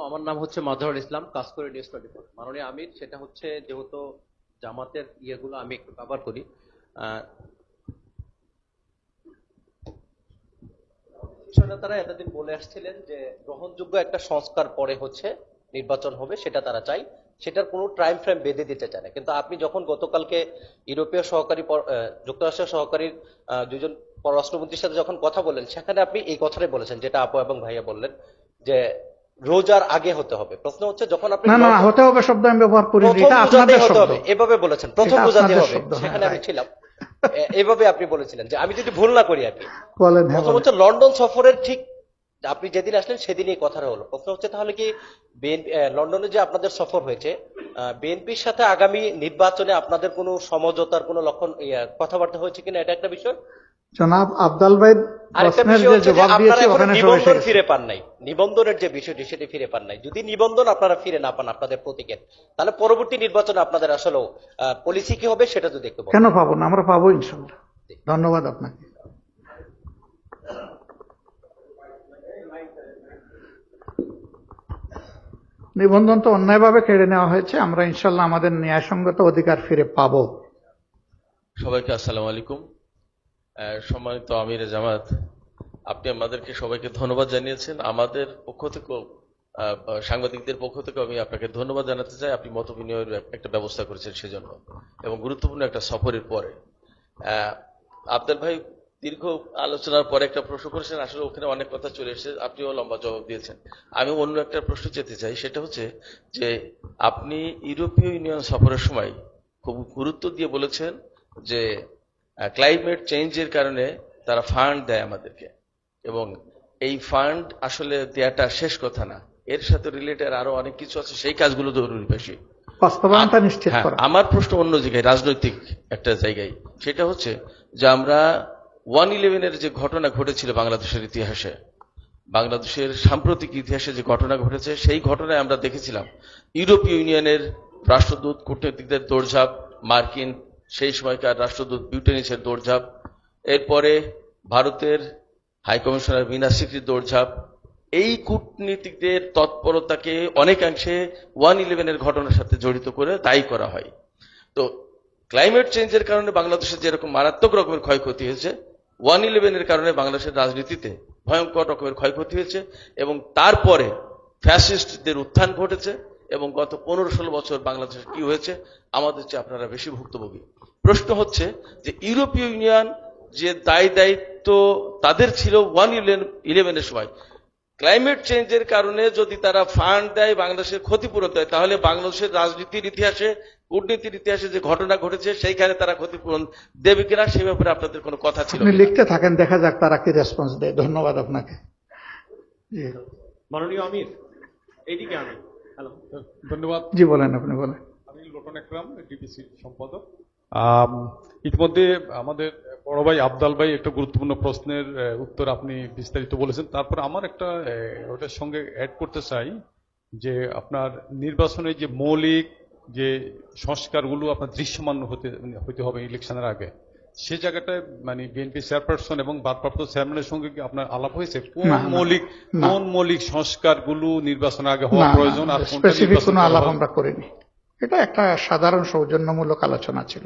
আমার নাম হচ্ছে মাজহারুল ইসলাম, কাজ করি নিউজ 24। মাননীয় আমির, সেটা হচ্ছে যেহেতু জামাতের ইয়েগুলো আমি একটু কভার করি। আহ, নেতারা এতদিন বলে আসছিলেন যে গ্রহণযোগ্য একটা সংস্কার পরে হচ্ছে নির্বাচন হবে, সেটা তারা চাই, সেটার কোনো টাইম ফ্রেম বেঁধে দিতে চায় না। কিন্তু আপনি যখন গতকালকে ইউরোপীয় সহকারী যুক্তরাষ্ট্রের সহকারী দুজন পররাষ্ট্রমন্ত্রীর সাথে যখন কথা বললেন, সেখানে আপনি এই কথাটাই বলেছেন, যেটা আপু এবং ভাইয়া বললেন, যে রোজার আগে হতে হবে। প্রশ্ন হচ্ছে, যখন আপনি না না, হতে হবে শব্দ আমি ব্যবহার করিনি, প্রথম এটা রোজাতে আপনাদের হতে শব্দ। হবে এভাবে বলেছেন, প্রথম এটা রোজাতে আপনাদের হবে, শব্দ, হ্যাঁ, সেখানে আমি right. ছিলাম। এভাবে আপনি বলেছিলেন, যে আমি যদি ভুল না করি আর কি। বলেন, হ্যাঁ প্রথম বলেন। হচ্ছে লন্ডন সফরের ঠিক আপনি যেদিন আসলেন সেদিনই এই কথাটা হলো। প্রশ্ন হচ্ছে, তাহলে কি লন্ডনে যে আপনাদের সফর হয়েছে, বিএনপির সাথে আগামী নির্বাচনে আপনাদের কোনো সমঝোতার কোনো লক্ষণ কথাবার্তা হয়েছে কিনা, এটা একটা বিষয়। জনাব আফজাল ভাই আরেকটা প্রশ্নের বিষয় যে হচ্ছে যে জবাব আপনারা দিয়েছি এখন ওখানে সবাই নিবন্ধন এসে ফিরে গেছে। পান নাই, নিবন্ধনের যে বিষয়টি সেটি ফিরে পান নাই। যদি নিবন্ধন আপনারা ফিরে না পান আপনাদের প্রতীকের, তাহলে পরবর্তী নির্বাচনে আপনাদের আসলে পলিসি কি হবে সেটা যদি একটু বলেন। কেন পাবো না, আমরা পাবো ইনশাল্লাহ। ধন্যবাদ আপনাকে। নিবন্ধন তো অন্যায়ভাবে কেড়ে নেওয়া হয়েছে, আমরা ইনশাল্লাহ আমাদের ন্যায়সঙ্গত অধিকার ফিরে পাবো। সবাইকে আসসালামু আলাইকুম। সম্মানিত আমির জামাত, আপনি আমাদেরকে সবাইকে ধন্যবাদ জানিয়েছেন। আমাদের পক্ষ থেকেও সাংবাদিকদের পক্ষ থেকে আমি আপনাকে ধন্যবাদ জানাতে চাই। আপনি মত বিনিময়ের একটা ব্যবস্থা করেছেন সেজন্য, এবং গুরুত্বপূর্ণ একটা সফরের পরে। আফজাল ভাই দীর্ঘ আলোচনার পরে একটা প্রশ্ন করেছেন, আসলে ওখানে অনেক কথা চলে এসেছে, আপনিও লম্বা জবাব দিয়েছেন। আমি অন্য একটা প্রশ্ন যেতে চাই, সেটা হচ্ছে যে আপনি ইউরোপীয় ইউনিয়ন সফরের সময় খুব গুরুত্ব দিয়ে বলেছেন যে ক্লাইমেট চেঞ্জের কারণে তারা ফান্ড দেয় আমাদেরকে, এবং এই ফান্ড আসলে দেয়াটা শেষ কথা না, এর সাথে রিলেটেড আরো অনেক কিছু আছে, সেই কাজগুলো জরুরি বেশি। বাস্তবায়নটা নিশ্চিত হ্যাঁ, করা। আমার প্রশ্ন অন্য জায়গায়, রাজনৈতিক একটা জায়গায়। সেটা হচ্ছে যে আমরা 1/11-এর যে ঘটনা ঘটেছিল বাংলাদেশের ইতিহাসে, বাংলাদেশের সাম্প্রতিক ইতিহাসে যে ঘটনা ঘটেছে, সেই ঘটনায় আমরা দেখেছিলাম ইউরোপীয় ইউনিয়নের রাষ্ট্রদূত কূটনীতিকদের দৌড়ঝাঁপ, মার্কিন সেই সময়কার রাষ্ট্রদূত বিউটেনিসের দৌড়ঝাঁপ, এরপরে ভারতের হাইকমিশনার মিনা সিকরির দৌড়ঝাঁপ। এই কূটনীতিকদের তৎপরতাকে অনেকাংশে 1/11-এর ঘটনার সাথে জড়িত করে দায়ী করা হয়। তো ক্লাইমেট চেঞ্জের কারণে বাংলাদেশের যেরকম মারাত্মক রকমের ক্ষয়ক্ষতি হয়েছে, 1/11-এর কারণে বাংলাদেশের রাজনীতিতে ভয়ঙ্কর রকমের ক্ষয়ক্ষতি হয়েছে, এবং তারপরে ফ্যাসিস্টদের উত্থান ঘটেছে, এবং গত 15-16 বছর বাংলাদেশে কি হয়েছে, আমাদের চেয়ে আপনারা বেশি ভুক্তভোগী। প্রশ্ন হচ্ছে যে ইউরোপীয় ইউনিয়ন যে দায়িত্ব তাদের ছিল 1/11-এর সময়, ক্লাইমেট চেঞ্জের কারণে যদি তারা ফান্ড দেয়, বাংলাদেশের ক্ষতিপূরণ দেয়, তাহলে বাংলাদেশের রাজনীতির ইতিহাসে, কূটনীতির ইতিহাসে যে ঘটনা ঘটেছে সেইখানে তারা ক্ষতিপূরণ দেবে কিনা, সে ব্যাপারে আপনাদের কোনো কথা ছিল আপনি কিনা? লিখতে থাকেন, দেখা যাক তারা কি রেসপন্স দেয়। ধন্যবাদ আপনাকে। জি মাননীয় আমির, এইদিকে আমি। হ্যালো, ধন্যবাদ। জি বলেন, আপনি বলেন। আমি লোটন একরাম, ডিপিসি সম্পাদক। ইতিমধ্যে আমাদের বড় ভাই আফজাল ভাই একটা গুরুত্বপূর্ণ প্রশ্নের উত্তর আপনি বিস্তারিত বলেছেন। তারপর আমার একটা ওটার সঙ্গে অ্যাড করতে চাই যে আপনার নির্বাচনে যে মৌলিক যে সংস্কারগুলো আপনার দৃশ্যমান হতে হবে ইলেকশনের আগে, সে জায়গাটায় মানে বিএনপি চেয়ারপারসন এবং ভারপ্রাপ্ত চেয়ারম্যানের সঙ্গে কি আপনার আলাপ হয়েছে? কোন মৌলিক সংস্কারগুলো নির্বাচনের আগে হওয়া প্রয়োজন, আর কোনটা স্পেসিফিক কোনো আলাপ নির্বাচন? আমরা করিনি। এটা একটা সাধারণ সৌজন্যমূলক আলোচনা ছিল,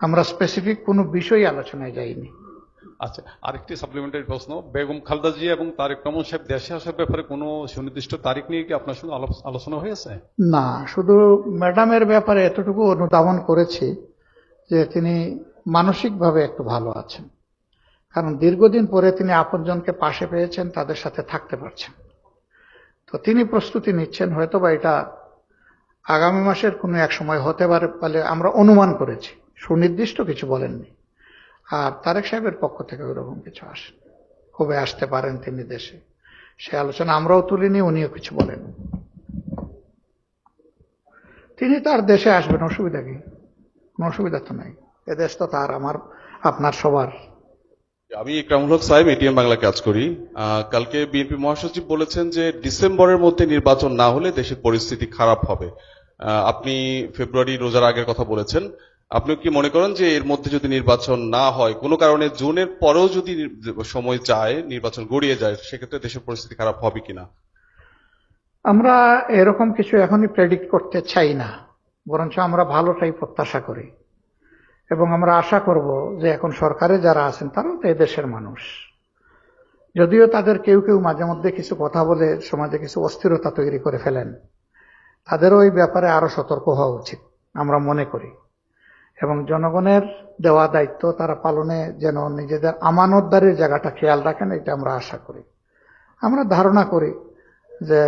আমরা স্পেসিফিক কোনো বিষয় আলোচনায় যাইনি। আচ্ছা, আরেকটি সাপ্লিমেন্টারি প্রশ্ন, বেগম খালেদা জিয়া এবং তারেক রহমান সাহেব দেশে আসার ব্যাপারে কোনো সুনির্দিষ্ট তারিখ নিয়ে কি আপনার সঙ্গে আলোচনা হয়েছে? না, শুধু ম্যাডামের ব্যাপারে এতটুকু অনুধাবন করেছি যে তিনি মানসিকভাবে একটু ভালো আছেন, কারণ দীর্ঘদিন পরে তিনি আপনজনকে পাশে পেয়েছেন, তাদের সাথে থাকতে পারছেন। তো তিনি প্রস্তুতি নিচ্ছেন, হয়তো বা এটা আগামী মাসের কোনো এক সময় হতে পারে বলে আমরা অনুমান করেছি, সুনির্দিষ্ট কিছু বলেননি। আর তারেক সাহেবের পক্ষ থেকে ওরকম কিছু আসে, কবে আসতে পারেন তিনি দেশে, সে আলোচনা আমরাও তুলিনি, উনিও কিছু বলেন। তিনি তার দেশে আসবেন, অসুবিধা কি? কোনো অসুবিধা তো নাই, এদেশ তো তার, আমার, আপনার, সবার। আমি ইকরামুল হক সাহেব, এটিএম বাংলা কাজ করি। কালকে বিএনপি মহাসচিব বলেছেন যে ডিসেম্বরের মধ্যে নির্বাচন না হলে দেশের পরিস্থিতি খারাপ হবে। আপনি ফেব্রুয়ারি রোজার আগের কথা বলেছেন, আপনি কি মনে করেন যে এর মধ্যে যদি নির্বাচন না হয়, কোনো কারণে জুনের পরেও যদি সময় যায়, নির্বাচন গড়িয়ে যায়, সেক্ষেত্রে দেশের পরিস্থিতি খারাপ হবে কিনা? আমরা এরকম কিছু এখনই প্রেডিক্ট করতে চাই না, বরঞ্চ আমরা ভালোটাই প্রত্যাশা করি এবং আমরা আশা করব যে এখন সরকারে যারা আছেন তারাও তো এদেশের মানুষ। যদিও তাদের কেউ কেউ মাঝে মধ্যে কিছু কথা বলে সমাজে কিছু অস্থিরতা তৈরি করে ফেলেন, তাদেরও ওই ব্যাপারে আরো সতর্ক হওয়া উচিত আমরা মনে করি, এবং জনগণের দেওয়া দায়িত্ব তারা পালনে যেন নিজেদের আমানতদারির জায়গাটা খেয়াল রাখেন, এটা আমরা আশা করি। আমরা ধারণা করি যে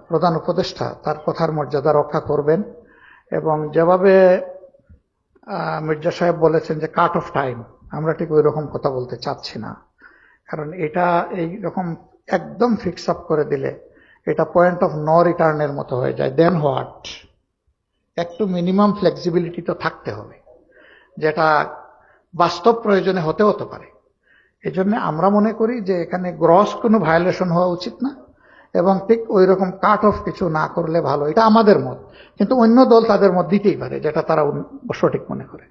প্রধান উপদেষ্টা তার কথার মর্যাদা রক্ষা করবেন এবং যেভাবে মির্জা সাহেব বলেছেন যে কাট অফ টাইম, আমরা ঠিক ওই রকম কথা বলতে চাচ্ছি না, কারণ এটা এই রকম একদম ফিক্স আপ করে দিলে এটা পয়েন্ট অফ নো রিটার্নের মতো হয়ে যায়। দেন হোয়াট, একটু মিনিমাম ফ্লেক্সিবিলিটি তো থাকতে হবে, যেটা বাস্তব প্রয়োজনে হতে পারে। এই জন্য আমরা মনে করি যে এখানে গ্রস কোনো ভায়োলেশন হওয়া উচিত না এবং ঠিক ওই রকম কাট অফ কিছু না করলে ভালো, এটা আমাদের মত। কিন্তু অন্য দল তাদের মত দিতেই পারে যেটা তারা সঠিক মনে করে।